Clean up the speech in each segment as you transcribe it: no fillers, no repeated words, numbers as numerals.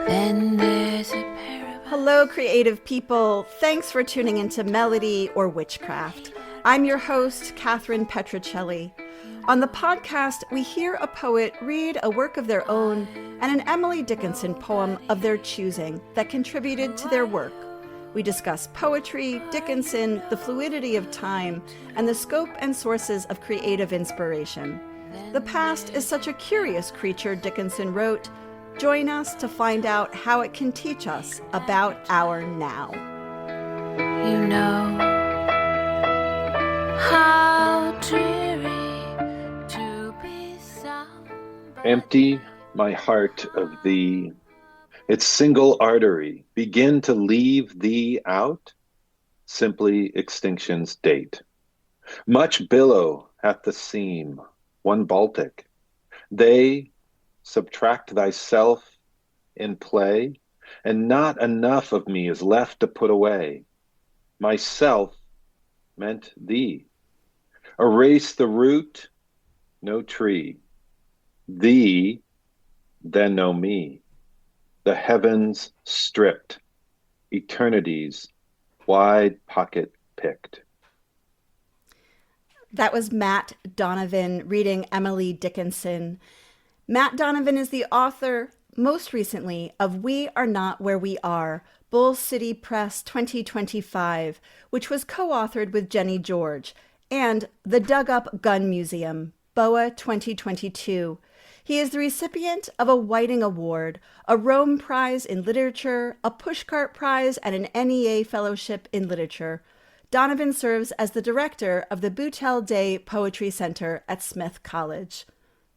Then there's a Hello, creative people. Thanks for tuning into Melody or Witchcraft. I'm your host, Catherine Petricelli. On the podcast, we hear a poet read a work of their own and an Emily Dickinson poem of their choosing that contributed to their work. We discuss poetry, Dickinson, the fluidity of time, and the scope and sources of creative inspiration. The past is such a curious creature, Dickinson wrote. Join us to find out how it can teach us about our now. You know how dreary to be sound. Empty my heart of thee, its single artery, begin to leave thee out? Simply extinction's date. Much billow hath the seam, one Baltic. They subtract thyself in play, and not enough of me is left to put away. Myself meant thee. Erase the root, no tree. Thee, then no me. The heavens stripped, eternity's wide pocket picked. That was Matt Donovan reading Emily Dickinson. Matt Donovan is the author, most recently, of We Are Not Where We Are, Bull City Press 2025, which was co-authored with Jenny George, and The Dug Up Gun Museum, BOA 2022. He is the recipient of a Whiting Award, a Rome Prize in Literature, a Pushcart Prize, and an NEA Fellowship in Literature. Donovan serves as the director of the Boutel Day Poetry Center at Smith College.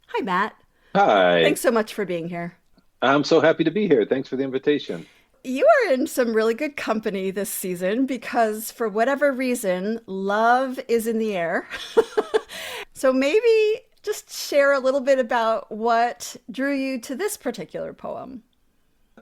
Hi, Matt. Hi. Thanks so much for being here. I'm so happy to be here. Thanks for the invitation. You are in some really good company this season because for whatever reason, love is in the air. So maybe just share a little bit about what drew you to this particular poem.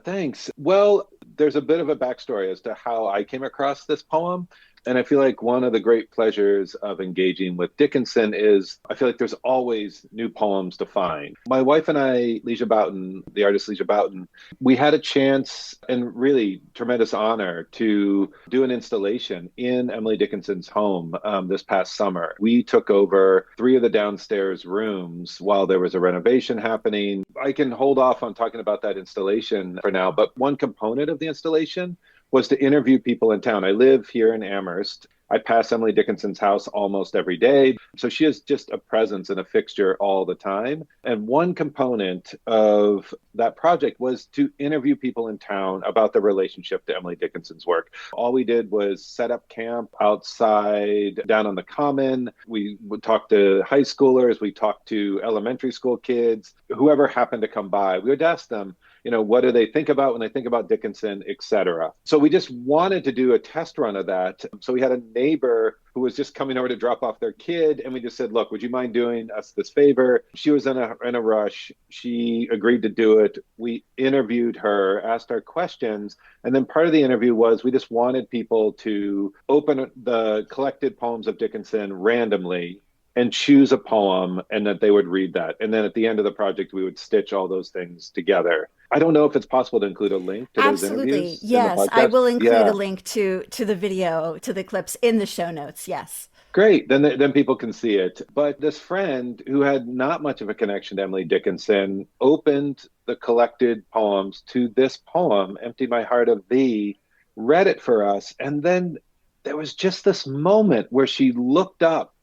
Thanks. Well, there's a bit of a backstory as to how I came across this poem. And I feel like one of the great pleasures of engaging with Dickinson is I feel like there's always new poems to find. My wife and I, Leete Boughton, the artist Leete Boughton, we had a chance and really tremendous honor to do an installation in Emily Dickinson's home this past summer. We took over 3 of the downstairs rooms while there was a renovation happening. I can hold off on talking about that installation for now, but one component of the installation was to interview people in town. I live here in Amherst. I pass Emily Dickinson's house almost every day. So she is just a presence and a fixture all the time. And one component of that project was to interview people in town about their relationship to Emily Dickinson's work. All we did was set up camp outside down on the common. We would talk to high schoolers. We talked to elementary school kids, whoever happened to come by. We would ask them, what do they think about when they think about Dickinson, et cetera. So we just wanted to do a test run of that. So we had a neighbor who was just coming over to drop off their kid. And we just said, look, would you mind doing us this favor? She was in a rush. She agreed to do it. We interviewed her, asked her questions. And then part of the interview was we just wanted people to open the collected poems of Dickinson randomly and choose a poem, and that they would read that. And then at the end of the project, we would stitch all those things together. I don't know if it's possible to include a link to those interviews. Absolutely. Yes, I will include a link to the video, to the clips in the show notes. Yes. Great. Then people can see it. But this friend who had not much of a connection to Emily Dickinson opened the collected poems to this poem, Empty My Heart of Thee, read it for us. And then there was just this moment where she looked up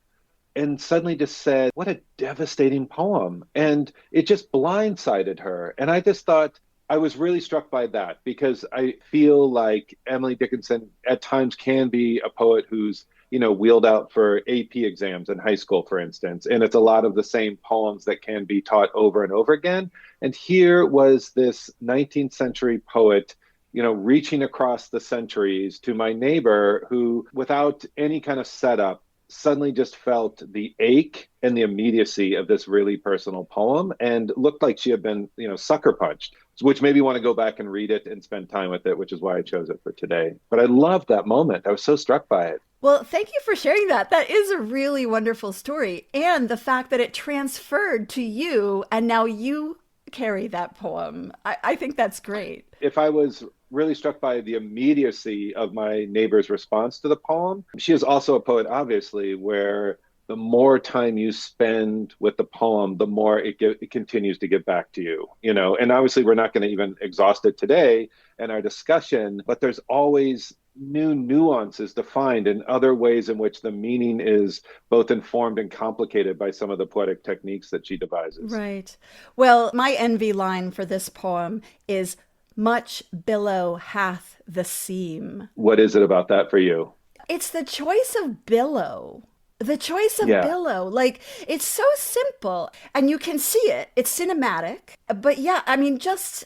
and suddenly just said, what a devastating poem. And it just blindsided her. And I just thought, I was really struck by that because I feel like Emily Dickinson at times can be a poet who's, wheeled out for AP exams in high school, for instance. And it's a lot of the same poems that can be taught over and over again. And here was this 19th century poet reaching across the centuries to my neighbor who, without any kind of setup, suddenly just felt the ache and the immediacy of this really personal poem and looked like she had been, sucker punched, which made me want to go back and read it and spend time with it, which is why I chose it for today. But I loved that moment. I was so struck by it. Well, thank you for sharing that. That is a really wonderful story. And the fact that it transferred to you and now you carry that poem. I think that's great. If I was really struck by the immediacy of my neighbor's response to the poem, she is also a poet, obviously, where the more time you spend with the poem, the more it continues to give back to you, you know. And obviously, we're not going to even exhaust it today in our discussion, but there's always new nuances to find and other ways in which the meaning is both informed and complicated by some of the poetic techniques that she devises. Right. Well, my envy line for this poem is much billow hath the seam. What is it about that for you? It's the choice of billow. The choice of Yeah. billow. Like, it's so simple and you can see it. It's cinematic. But yeah, I mean,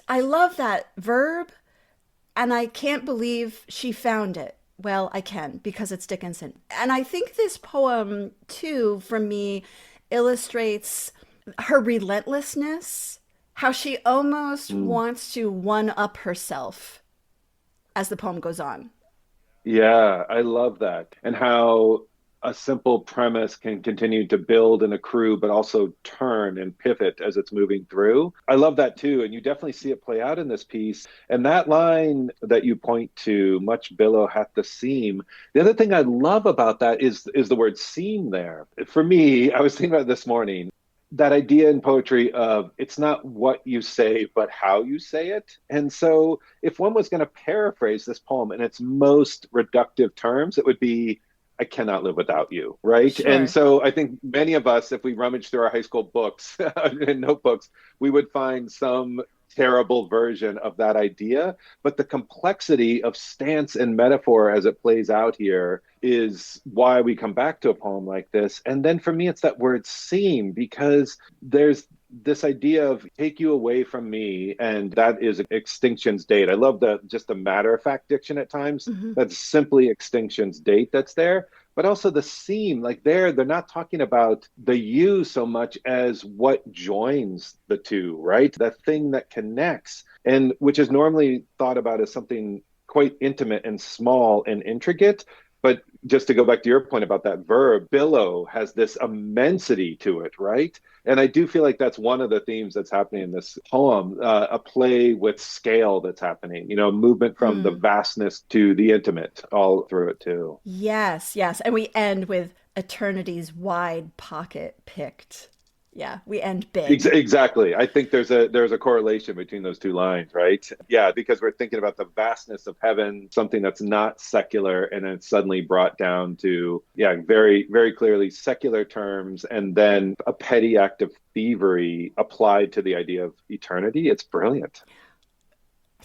I love that verb and I can't believe she found it. Well, I can because it's Dickinson. And I think this poem, too, for me, illustrates her relentlessness, how she almost Mm. wants to one up herself as the poem goes on. Yeah, I love that. And how a simple premise can continue to build and accrue, but also turn and pivot as it's moving through. I love that too. And you definitely see it play out in this piece. And that line that you point to, much billow hath the seam. The other thing I love about that is the word seam there. For me, I was thinking about it this morning. That idea in poetry of it's not what you say, but how you say it. And so, if one was going to paraphrase this poem in its most reductive terms, it would be, I cannot live without you, right? And Sure. so, I think many of us, if we rummage through our high school books and notebooks, we would find some terrible version of that idea. But the complexity of stance and metaphor as it plays out here is why we come back to a poem like this. And then for me, it's that word seem, because there's this idea of take you away from me, and that is extinction's date. I love the matter of fact diction at times. Mhm. That's simply extinction's date that's there. But also the seam, like they're not talking about the you so much as what joins the two, right? The thing that connects, and which is normally thought about as something quite intimate and small and intricate. But just to go back to your point about that verb, billow has this immensity to it, right? And I do feel like that's one of the themes that's happening in this poem, a play with scale that's happening, you know, movement from the Mm. vastness to the intimate all through it too. Yes, yes. And we end with eternity's wide pocket picked. Yeah, we end big. Exactly. I think there's a correlation between those two lines, right? Yeah, because we're thinking about the vastness of heaven, something that's not secular, and then it's suddenly brought down to, yeah, very, very clearly secular terms, and then a petty act of thievery applied to the idea of eternity. It's brilliant.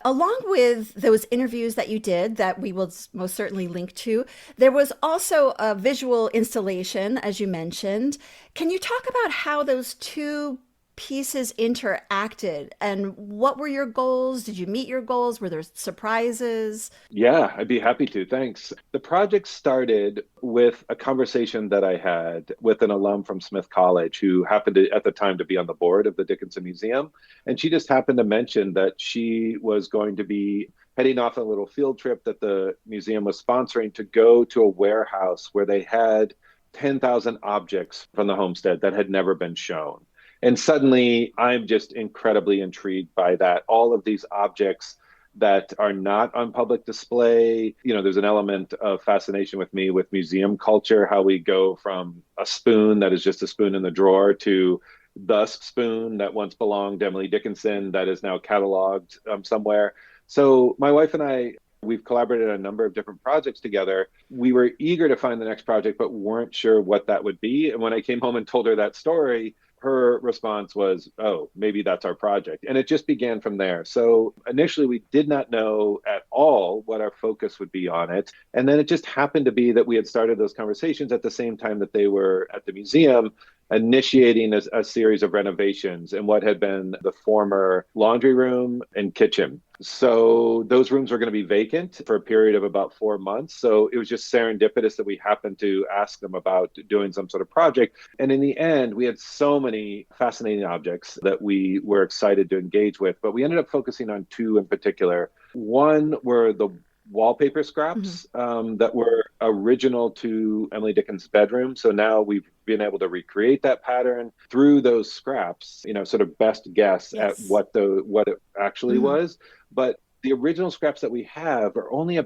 Along with those interviews that you did, that we will most certainly link to, there was also a visual installation, as you mentioned. Can you talk about how those two pieces interacted and what were your goals? Did you meet your goals? Were there surprises? Yeah, I'd be happy to. Thanks. The project started with a conversation that I had with an alum from Smith College who happened to, at the time, to be on the board of the Dickinson Museum. And she just happened to mention that she was going to be heading off on a little field trip that the museum was sponsoring to go to a warehouse where they had 10,000 objects from the homestead that had never been shown. And suddenly, I'm just incredibly intrigued by that. All of these objects that are not on public display. You know, there's an element of fascination with me with museum culture, how we go from a spoon that is just a spoon in the drawer to the spoon that once belonged to Emily Dickinson that is now cataloged somewhere. So my wife and I, we've collaborated on a number of different projects together. We were eager to find the next project, but weren't sure what that would be. And when I came home and told her that story, her response was, oh, maybe that's our project. And it just began from there. So initially, we did not know at all what our focus would be on it. And then it just happened to be that we had started those conversations at the same time that they were at the museum, initiating a series of renovations in what had been the former laundry room and kitchen. So those rooms were going to be vacant for a period of about 4 months. So it was just serendipitous that we happened to ask them about doing some sort of project. And in the end, we had so many fascinating objects that we were excited to engage with, but we ended up focusing on two in particular. One were the wallpaper scraps that were original to Emily Dickinson's bedroom. So now we've been able to recreate that pattern through those scraps, sort of best guess at Yes. what it actually was. But the original scraps that we have are only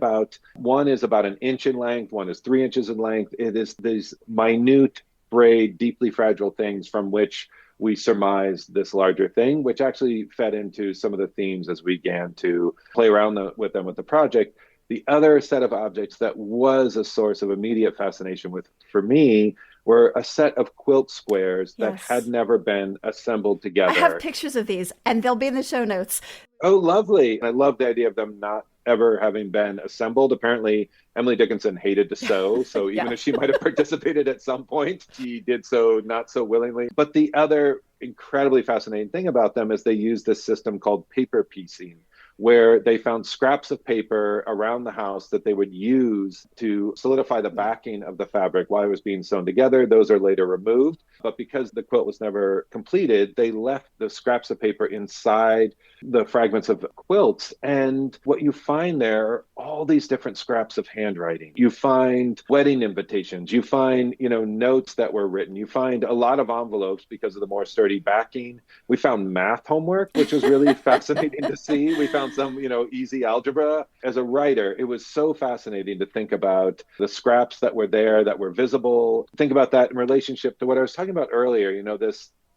one is about an inch in length, one is 3 inches in length. It is these minute, frayed, deeply fragile things from which we surmise this larger thing, which actually fed into some of the themes as we began to play around with them with the project. The other set of objects that was a source of immediate fascination for me were a set of quilt squares that had Yes. never been assembled I have together. pictures of these, and they'll be in the show notes. Oh, lovely. I love the idea of them not ever having been assembled. Apparently, Emily Dickinson hated to sew. So even Yeah. if she might have participated at some point, she did so not so willingly. But the other incredibly fascinating thing about them is they use this system called paper piecing, where they found scraps of paper around the house that they would use to solidify the backing of the fabric while it was being sewn together. Those are later removed. But because the quilt was never completed, they left the scraps of paper inside the fragments of quilts. And what you find there are all these different scraps of handwriting. You find wedding invitations. You find, notes that were written. You find a lot of envelopes because of the more sturdy backing. We found math homework, which was really fascinating to see. We found some, easy algebra. As a writer, it was so fascinating to think about the scraps that were there, that were visible. Think about that in relationship to what I was talking about earlier,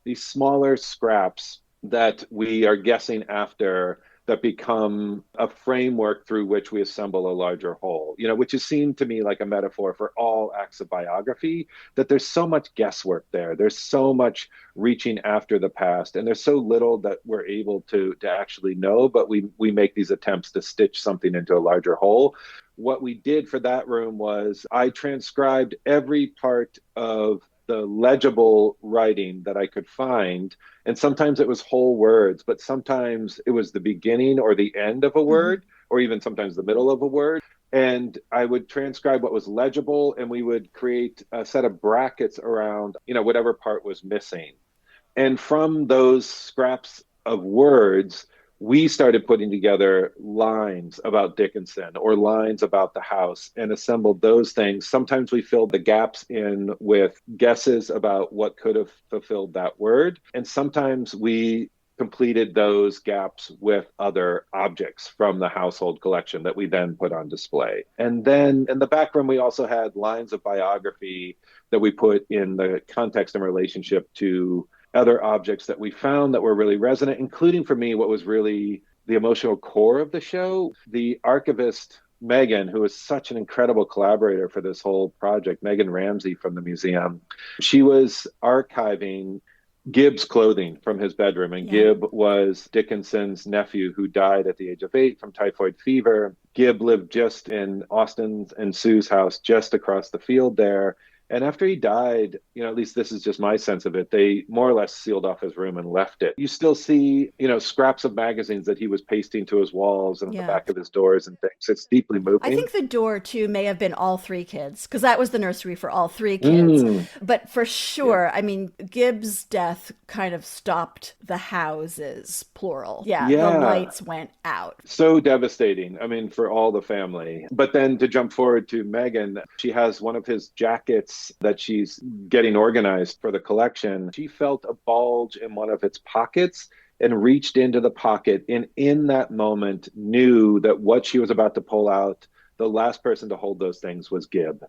these smaller scraps that we are guessing after that become a framework through which we assemble a larger whole, which has seemed to me like a metaphor for all acts of biography, that there's so much guesswork there. There's so much reaching after the past, and there's so little that we're able to actually know, but we make these attempts to stitch something into a larger whole. What we did for that room was I transcribed every part of the legible writing that I could find. And sometimes it was whole words, but sometimes it was the beginning or the end of a word, or even sometimes the middle of a word. And I would transcribe what was legible, and we would create a set of brackets around, whatever part was missing. And from those scraps of words, we started putting together lines about Dickinson or lines about the house and assembled those things. Sometimes we filled the gaps in with guesses about what could have fulfilled that word. And sometimes we completed those gaps with other objects from the household collection that we then put on display. And then in the back room, we also had lines of biography that we put in the context and relationship to other objects that we found that were really resonant, including for me, what was really the emotional core of the show. The archivist, Megan, who was such an incredible collaborator for this whole project, Megan Ramsey from the museum, she was archiving Gibb's clothing from his bedroom. And Gibb was Dickinson's nephew who died at the age of 8 from typhoid fever. Gibb lived just in Austin's and Sue's house just across the field there. And after he died, at least this is just my sense of it, they more or less sealed off his room and left it. You still see, scraps of magazines that he was pasting to his walls and on the back of his doors and things. It's deeply moving. I think the door, too, may have been all 3 kids, because that was the nursery for all 3 kids. But for sure, I mean, Gibb's death kind of stopped the houses, plural. The lights went out. So devastating, for all the family. But then to jump forward to Megan, she has one of his jackets that she's getting organized for the collection. She felt a bulge in one of its pockets and reached into the pocket, and in that moment knew that what she was about to pull out, the last person to hold those things was Gibb.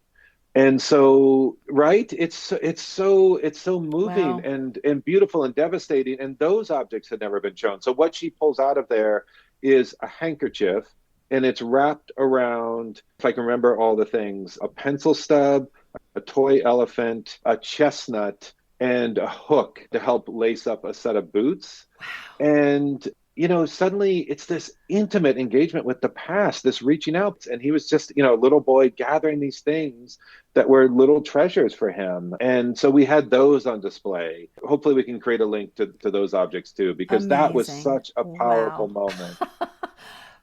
And so, right, it's so moving and beautiful and devastating, and those objects had never been shown. So what she pulls out of there is a handkerchief, and it's wrapped around, if I can remember all the things, a pencil stub, a toy elephant, a chestnut, and a hook to help lace up a set of boots. Wow. And, suddenly it's this intimate engagement with the past, this reaching out. And he was just, a little boy gathering these things that were little treasures for him. And so we had those on display. Hopefully we can create a link to those objects too, because that was such a powerful moment.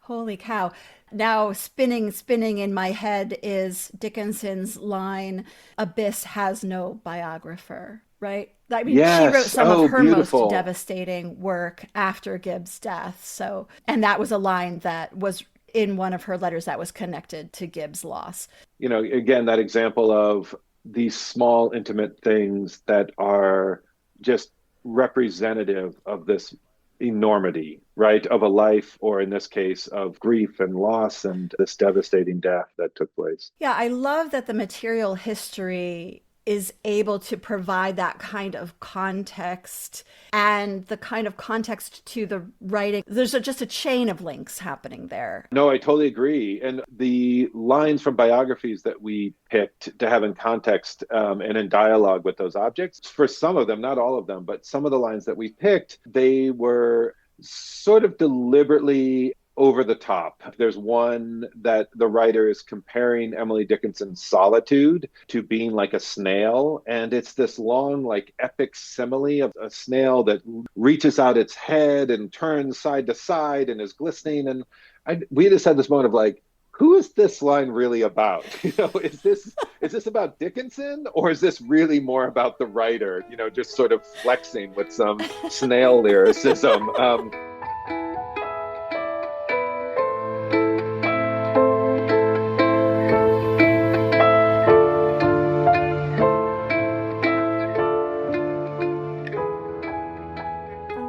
Holy cow. Now spinning in my head is Dickinson's line, "Abyss has no biographer," right? I mean, she wrote some of her beautiful. most devastating work after Gibb's death. So, and that was a line that was in one of her letters that was connected to Gibbs' loss. Again, that example of these small, intimate things that are just representative of this enormity, right? Of a life, or in this case, of grief and loss and this devastating death that took place. Yeah, I love that the material history is able to provide that kind of context and the kind of context to the writing. There's just a chain of links happening there. No, I totally agree. And the lines from biographies that we picked to have in context and in dialogue with those objects, for some of them, not all of them, but some of the lines that we picked, they were sort of deliberately over the top. There's one that the writer is comparing Emily Dickinson's solitude to being like a snail. And it's this long, like epic simile of a snail that reaches out its head and turns side to side and is glistening. And we just had this moment of like, who is this line really about? Is this about Dickinson, or is this really more about the writer, just sort of flexing with some snail lyricism?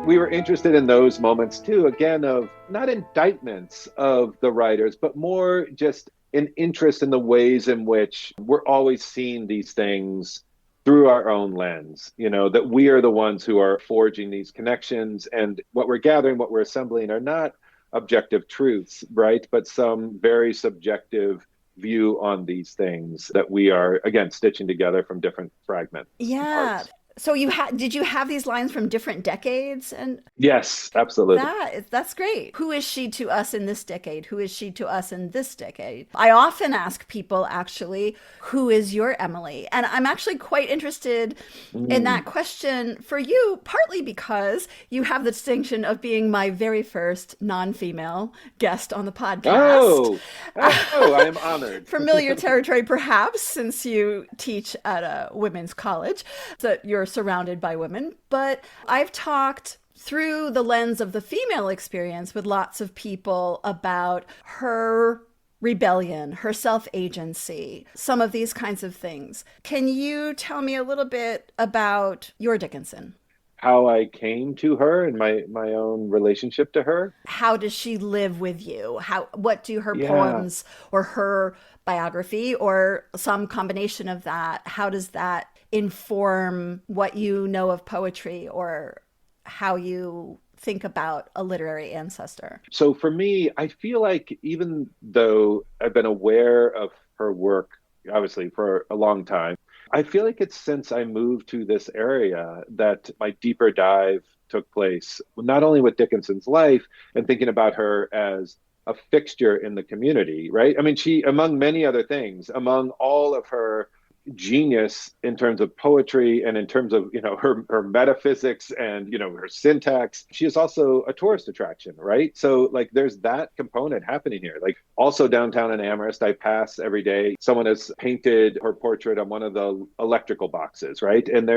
We were interested in those moments too, again, of not indictments of the writers, but more just an interest in the ways in which we're always seeing these things through our own lens, that we are the ones who are forging these connections, and what we're gathering, what we're assembling are not objective truths, right? But some very subjective view on these things that we are, again, stitching together from different fragments. Yeah. Parts. So did you have these lines from different decades? And Yes, absolutely. that's great. Who is she to us in this decade? Who is she to us in this decade? I often ask people, actually, who is your Emily? And I'm actually quite interested in that question for you, partly because you have the distinction of being my very first non-female guest on the podcast. I am honored. Familiar territory, perhaps, since you teach at a women's college, so you're surrounded by women. But I've talked through the lens of the female experience with lots of people about her rebellion, her self-agency, some of these kinds of things. Can you tell me a little bit about your Dickinson? How I came to her and my own relationship to her. How does she live with you? What do her Yeah. poems or her biography or some combination of that, how does that inform what you know of poetry or how you think about a literary ancestor? So for me, I feel like even though I've been aware of her work, obviously, for a long time, I feel like it's since I moved to this area that my deeper dive took place, not only with Dickinson's life and thinking about her as a fixture in the community, right? I mean, she, among many other things, among all of her genius in terms of poetry and in terms of her metaphysics and her syntax, she is also a tourist attraction, right? So like there's that component happening here. Like also downtown in Amherst, I pass every day, someone has painted her portrait on one of the electrical boxes, right? And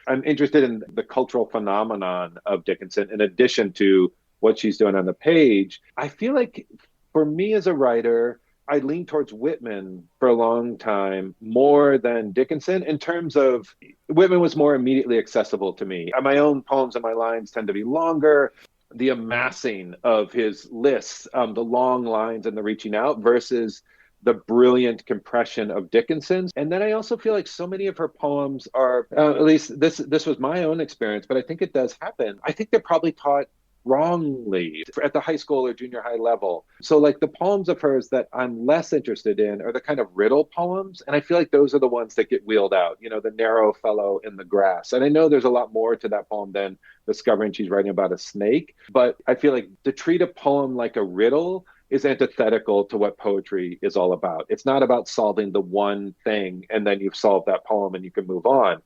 I'm interested in the cultural phenomenon of Dickinson in addition to what she's doing on the page. I feel like for me as a writer, I leaned towards Whitman for a long time more than Dickinson in terms of Whitman was more immediately accessible to me. My own poems and my lines tend to be longer. The amassing of his lists, the long lines and the reaching out versus the brilliant compression of Dickinson's. And then I also feel like so many of her poems are, at least this was my own experience, but I think it does happen. I think they're probably taught wrongly at the high school or junior high level. So like the poems of hers that I'm less interested in are the kind of riddle poems. And I feel like those are the ones that get wheeled out, the narrow fellow in the grass. And I know there's a lot more to that poem than discovering she's writing about a snake. But I feel like to treat a poem like a riddle is antithetical to what poetry is all about. It's not about solving the one thing and then you've solved that poem and you can move on.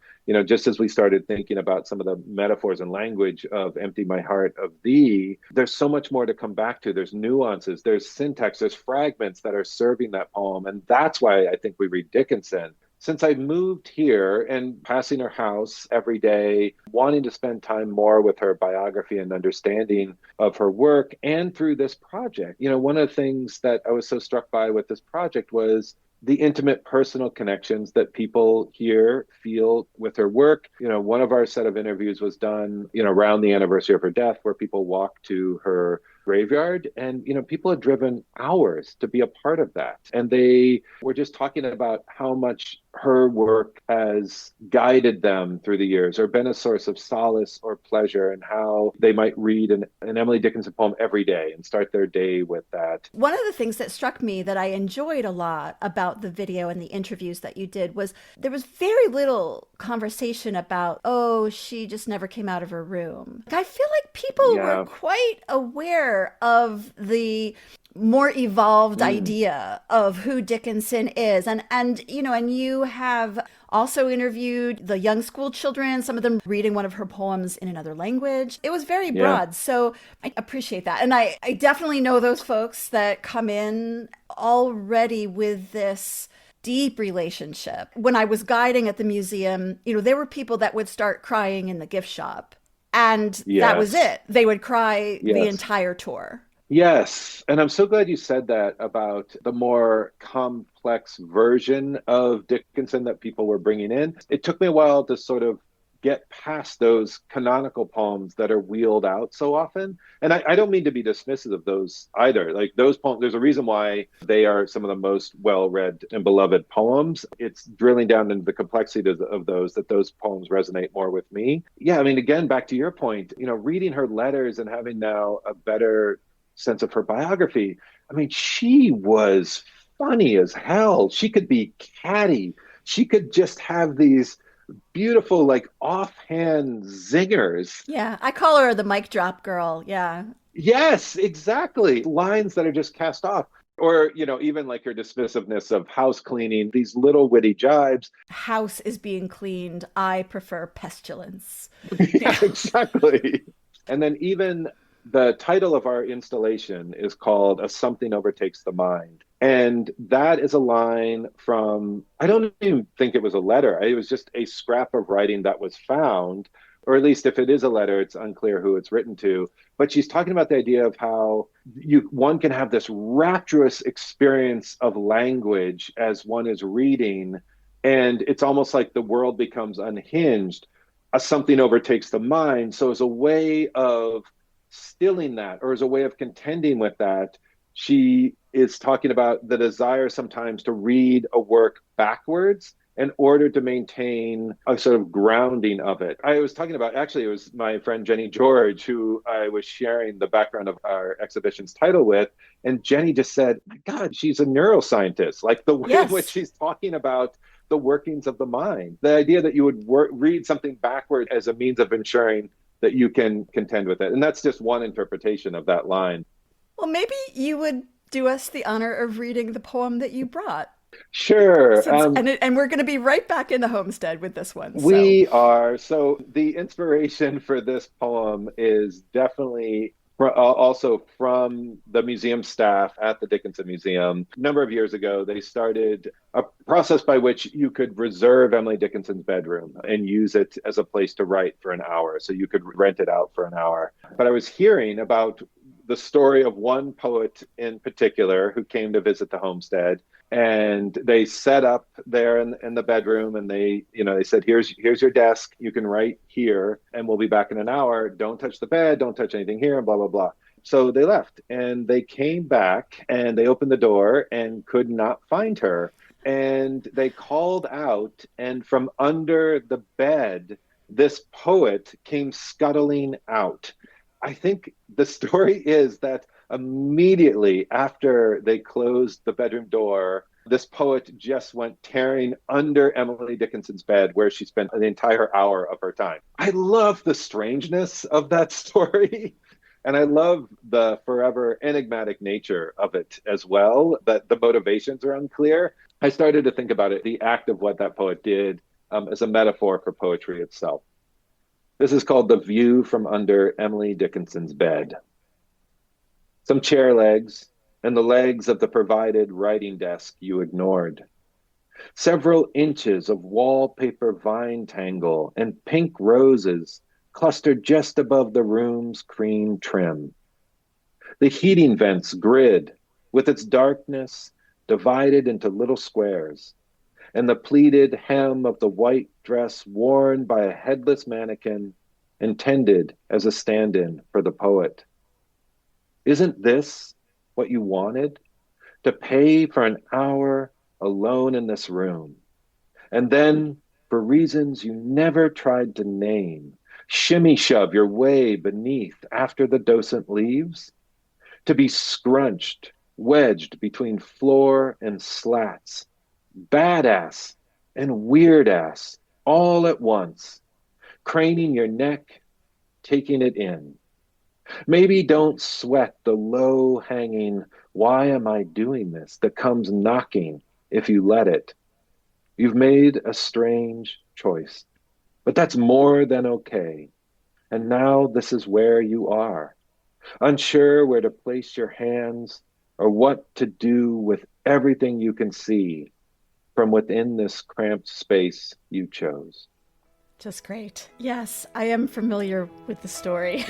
Just as we started thinking about some of the metaphors and language of Empty My Heart of Thee, there's so much more to come back to. There's nuances, there's syntax, there's fragments that are serving that poem. And that's why I think we read Dickinson since I moved here and passing her house every day, wanting to spend time more with her biography and understanding of her work, and through this project, one of the things that I was so struck by with this project was the intimate personal connections that people here feel with her work. One of our set of interviews was done, around the anniversary of her death, where people walked to her graveyard, and people had driven hours to be a part of that, and they were just talking about how much her work has guided them through the years, or been a source of solace or pleasure, and how they might read an Emily Dickinson poem every day and start their day with that. One of the things that struck me that I enjoyed a lot about the video and the interviews that you did was there was very little conversation about, oh, she just never came out of her room. I feel like people were quite aware of the more evolved idea of who Dickinson is. And you have also interviewed the young school children, some of them reading one of her poems in another language. It was very broad. So I appreciate that. And I definitely know those folks that come in already with this deep relationship. When I was guiding at the museum, there were people that would start crying in the gift shop. And that was it. They would cry the entire tour. Yes. And I'm so glad you said that about the more complex version of Dickinson that people were bringing in. It took me a while to sort of get past those canonical poems that are wheeled out so often. And I don't mean to be dismissive of those either. Like those poems, there's a reason why they are some of the most well-read and beloved poems. It's drilling down into the complexity of those poems resonate more with me. Yeah, I mean, again, back to your point, reading her letters and having now a better sense of her biography. I mean, she was funny as hell. She could be catty. She could just have these beautiful, like, offhand zingers. Yeah, I call her the mic drop girl. Yeah. Yes, exactly. Lines that are just cast off. Or, even like her dismissiveness of house cleaning, these little witty jibes. House is being cleaned. I prefer pestilence. Yeah, exactly. And then even the title of our installation is called A Something Overtakes the Mind. And that is a line from, I don't even think it was a letter. It was just a scrap of writing that was found, or at least if it is a letter, it's unclear who it's written to. But she's talking about the idea of how one can have this rapturous experience of language as one is reading, and it's almost like the world becomes unhinged. A something overtakes the mind. So as a way of stilling that, or as a way of contending with that, she is talking about the desire sometimes to read a work backwards in order to maintain a sort of grounding of it. I was talking about, actually, it was my friend Jenny George, who I was sharing the background of our exhibition's title with. And Jenny just said, my God, she's a neuroscientist. Like the way in which she's talking about the workings of the mind. The idea that you would read something backward as a means of ensuring that you can contend with it. And that's just one interpretation of that line. Well, maybe you would do us the honor of reading the poem that you brought. Sure. And we're going to be right back in the homestead with this one. We are. So the inspiration for this poem is definitely also from the museum staff at the Dickinson Museum. A number of years ago, they started a process by which you could reserve Emily Dickinson's bedroom and use it as a place to write for an hour. So you could rent it out for an hour. But I was hearing about the story of one poet in particular who came to visit the homestead, and they set up there in the bedroom, and they said, here's your desk, you can write here, and we'll be back in an hour. Don't touch the bed, don't touch anything here, and blah, blah, blah. So they left, and they came back, and they opened the door and could not find her. And they called out, and from under the bed, this poet came scuttling out. I think the story is that immediately after they closed the bedroom door, this poet just went tearing under Emily Dickinson's bed, where she spent the entire hour of her time. I love the strangeness of that story. And I love the forever enigmatic nature of it as well, that the motivations are unclear. I started to think about it, the act of what that poet did, as a metaphor for poetry itself. This is called The View from Under Emily Dickinson's Bed. Some chair legs and the legs of the provided writing desk you ignored. Several inches of wallpaper vine tangle and pink roses clustered just above the room's cream trim. The heating vents grid, with its darkness divided into little squares, and the pleated hem of the white dress worn by a headless mannequin intended as a stand-in for the poet. Isn't this what you wanted? To pay for an hour alone in this room, and then, for reasons you never tried to name, shimmy shove your way beneath after the docent leaves? To be scrunched, wedged between floor and slats, badass and weird ass all at once, craning your neck, taking it in. Maybe don't sweat the low hanging, why am I doing this, that comes knocking if you let it. You've made a strange choice, but that's more than okay. And now this is where you are, unsure where to place your hands or what to do with everything you can see from within this cramped space you chose. Just great. Yes, I am familiar with the story.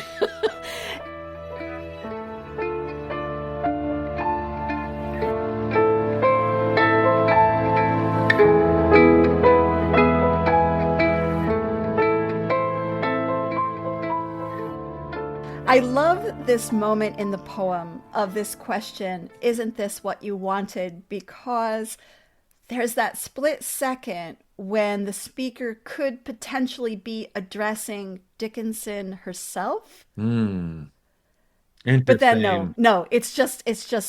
I love this moment in the poem of this question, isn't this what you wanted? Because there's that split second when the speaker could potentially be addressing Dickinson herself. But then Interesting. no, it's just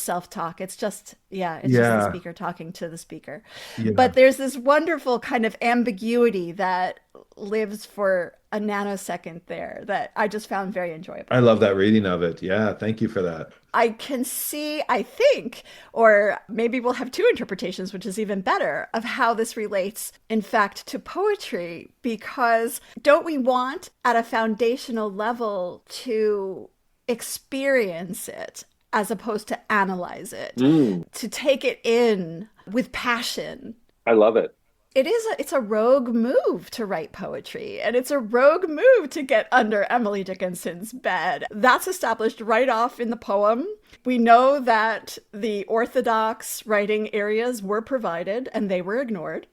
self-talk. It's just it's just the Yeah. speaker talking to the speaker. Yeah. But there's this wonderful kind of ambiguity that lives for a nanosecond there that I just found very I enjoyable. love that reading of it. Yeah. Thank you for that. I can see, I think, or maybe we'll have two interpretations, which is even better, of how this relates, in fact, to poetry, because don't we want at a foundational level to experience it as opposed to analyze it, to take it in with passion? I love it. It's a rogue move to write poetry, and it's a rogue move to get under Emily Dickinson's bed. That's established right off in the poem. We know that the orthodox writing areas were provided and they were ignored,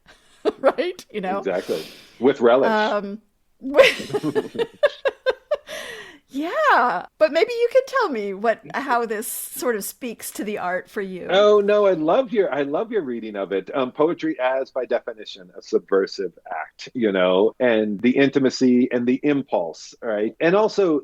right? Exactly. With relish. Yeah, but maybe you could tell me how this sort of speaks to the art for you. Oh no, I love your reading of it. Poetry as by definition a subversive act, and the intimacy and the impulse, right? And also,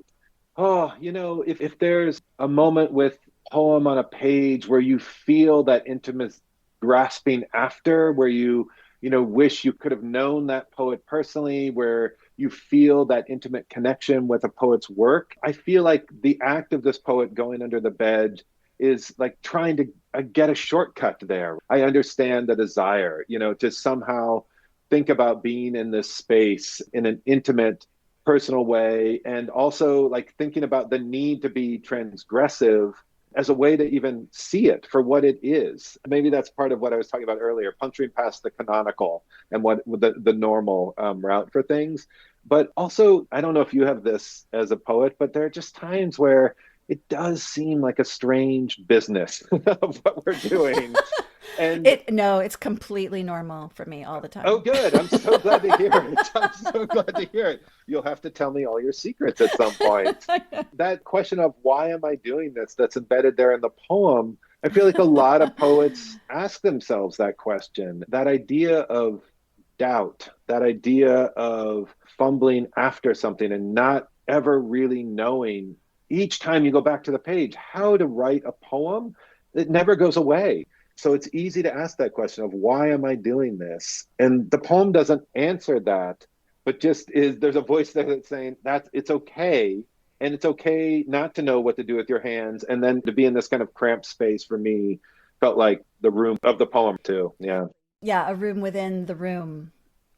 if there's a moment with poem on a page where you feel that intimate grasping after, where you wish you could have known that poet personally, where you feel that intimate connection with a poet's work. I feel like the act of this poet going under the bed is like trying to get a shortcut there. I understand the desire, to somehow think about being in this space in an intimate, personal way, and also like thinking about the need to be transgressive as a way to even see it for what it is. Maybe that's part of what I was talking about earlier, puncturing past the canonical and what the normal route for things. But also, I don't know if you have this as a poet, but there are just times where it does seem like a strange business of what we're doing. And No, it's completely normal for me all the oh, time. good. I'm so glad to hear it. I'm so glad to hear it. You'll have to tell me all your secrets at some point. That question of why am I doing this that's embedded there in the poem, I feel like a lot of poets ask themselves that question. That idea of doubt, that idea of fumbling after something and not ever really knowing each time you go back to the page how to write a poem, it never goes away. So it's easy to ask that question of why am I doing this? And the poem doesn't answer that, but just there's a voice there that's saying that it's okay. And it's okay not to know what to do with your hands. And then to be in this kind of cramped space for me felt like the room of the poem too. Yeah. Yeah, a room within the room.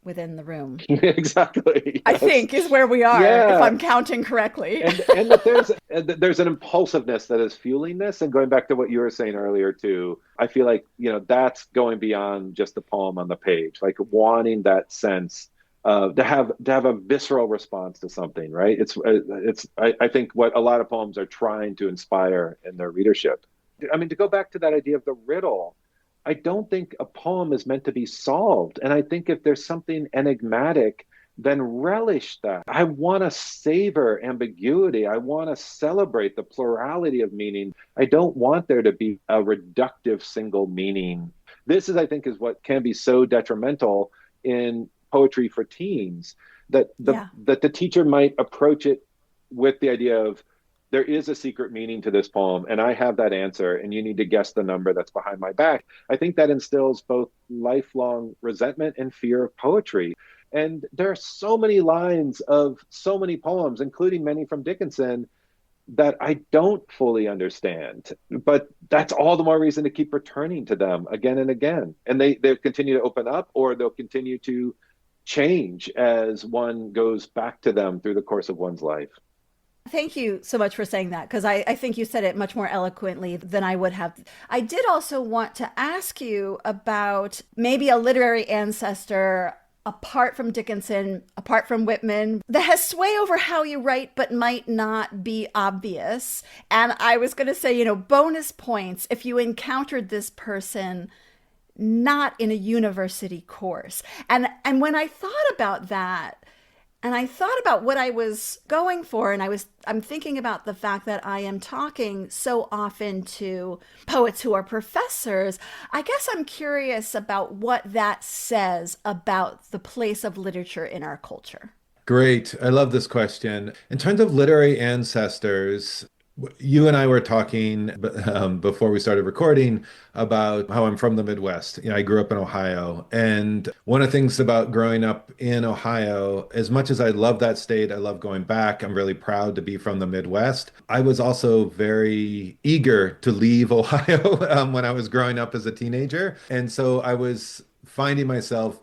within the room. Exactly. I Yes. think is where we are, if Yeah. I'm counting correctly. And that there's an impulsiveness that is fueling this. And going back to what you were saying earlier too, I feel like, that's going beyond just the poem on the page, like wanting that sense to have a visceral response to something, right? I think what a lot of poems are trying to inspire in their readership. I mean, to go back to that idea of the riddle, I don't think a poem is meant to be solved. And I think if there's something enigmatic, then relish that. I want to savor ambiguity. I want to celebrate the plurality of meaning. I don't want there to be a reductive single meaning. This is, I think, is what can be so detrimental in poetry for teens, that Yeah. the teacher might approach it with the idea of, there is a secret meaning to this poem, and I have that answer, and you need to guess the number that's behind my back. I think that instills both lifelong resentment and fear of poetry. And there are so many lines of so many poems, including many from Dickinson, that I don't fully understand. But that's all the more reason to keep returning to them again and again. And they'll continue to open up, or they'll continue to change as one goes back to them through the course of one's life. Thank you so much for saying that, because I think you said it much more eloquently than I would have. I did also want to ask you about maybe a literary ancestor apart from Dickinson, apart from Whitman, that has sway over how you write but might not be obvious. And I was going to say, bonus points if you encountered this person not in a university course. And when I thought about that, and I thought about what I was going for, and I'm thinking about the fact that I am talking so often to poets who are professors. I guess I'm curious about what that says about the place of literature in our culture. Great. I love this question. In terms of literary ancestors, you and I were talking before we started recording about how I'm from the Midwest. I grew up in Ohio. And one of the things about growing up in Ohio, as much as I love that state, I love going back, I'm really proud to be from the Midwest. I was also very eager to leave Ohio when I was growing up as a teenager. And so I was finding myself,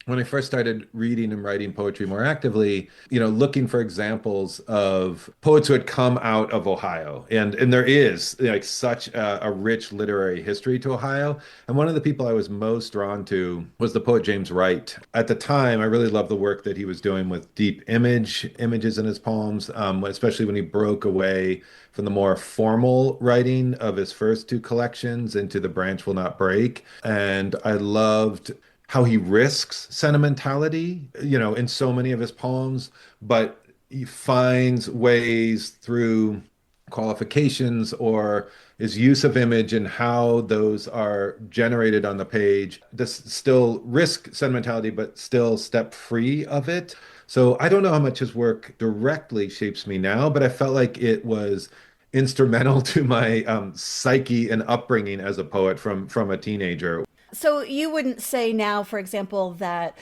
when I first started reading and writing poetry more actively, looking for examples of poets who had come out of Ohio. And there is like such a rich literary history to Ohio. And one of the people I was most drawn to was the poet James Wright. At the time, I really loved the work that he was doing with deep images in his poems, especially when he broke away from the more formal writing of his first two collections into The Branch Will Not Break. And I loved how he risks sentimentality, in so many of his poems, but he finds ways through qualifications or his use of image and how those are generated on the page to still risk sentimentality, but still step free of it. So I don't know how much his work directly shapes me now, but I felt like it was instrumental to my psyche and upbringing as a poet from a teenager. So you wouldn't say now, for example, that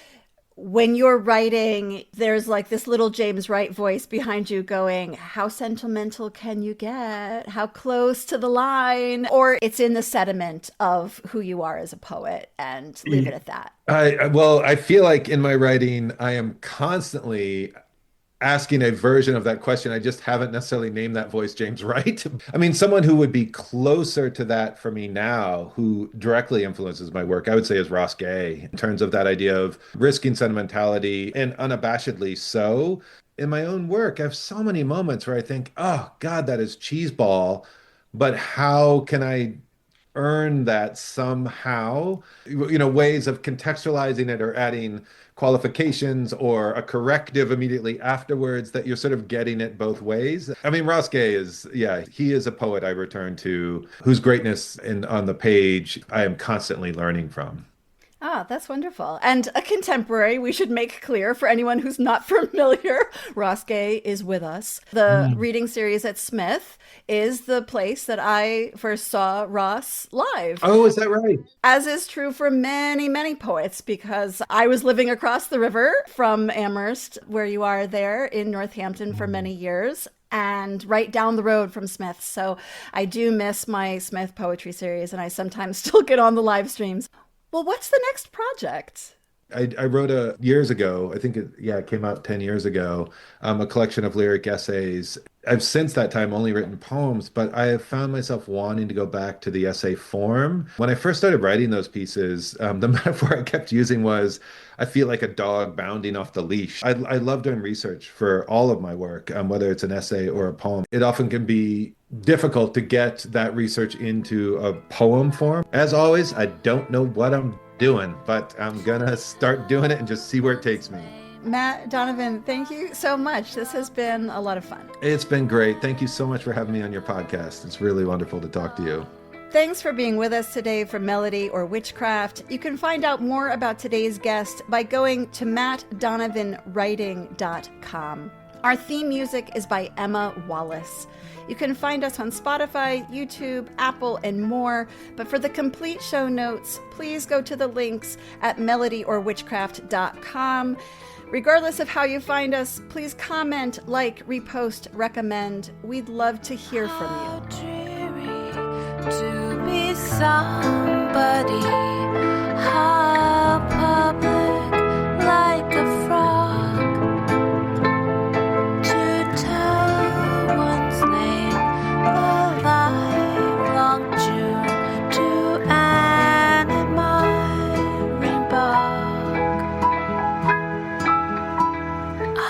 when you're writing, there's like this little James Wright voice behind you going, how sentimental can you get? How close to the line? Or it's in the sediment of who you are as a poet, and leave it at that. I feel like in my writing, I am constantly asking a version of that question. I just haven't necessarily named that voice James Wright. I mean, someone who would be closer to that for me now, who directly influences my work, I would say is Ross Gay, in terms of that idea of risking sentimentality and unabashedly so. In my own work, I have so many moments where I think, oh God, that is cheeseball, but how can I earn that somehow? Ways of contextualizing it or adding qualifications or a corrective immediately afterwards, that you're sort of getting it both ways. I mean, Ross Gay he is a poet I return to, whose greatness on the page I am constantly learning from. Ah, that's wonderful. And a contemporary, we should make clear for anyone who's not familiar, Ross Gay is with us. The reading series at Smith is the place that I first saw Ross live. Oh, is that right? As is true for many, many poets, because I was living across the river from Amherst, where you are there in Northampton for many years, and right down the road from Smith. So I do miss my Smith poetry series, and I sometimes still get on the live streams. Well, what's the next project? I wrote years ago, I think it came out 10 years ago, a collection of lyric essays. I've since that time only written poems, but I have found myself wanting to go back to the essay form. When I first started writing those pieces, the metaphor I kept using was, I feel like a dog bounding off the leash. I love doing research for all of my work, whether it's an essay or a poem. It often can be difficult to get that research into a poem form. As always, I don't know what I'm doing, but I'm gonna start doing it and just see where it takes me. Matt, Donovan, thank you so much. This has been a lot of fun. It's been great. Thank you so much for having me on your podcast. It's really wonderful to talk to you. Thanks for being with us today for Melody or Witchcraft. You can find out more about today's guest by going to mattdonovanwriting.com. Our theme music is by Emma Wallace. You can find us on Spotify, YouTube, Apple, and more. But for the complete show notes, please go to the links at melodyorwitchcraft.com. Regardless of how you find us, please comment, like, repost, recommend. We'd love to hear from you. How dreary to be somebody, how public, like a frog, to tell one's name, the lifelong June, to an admiring bog. I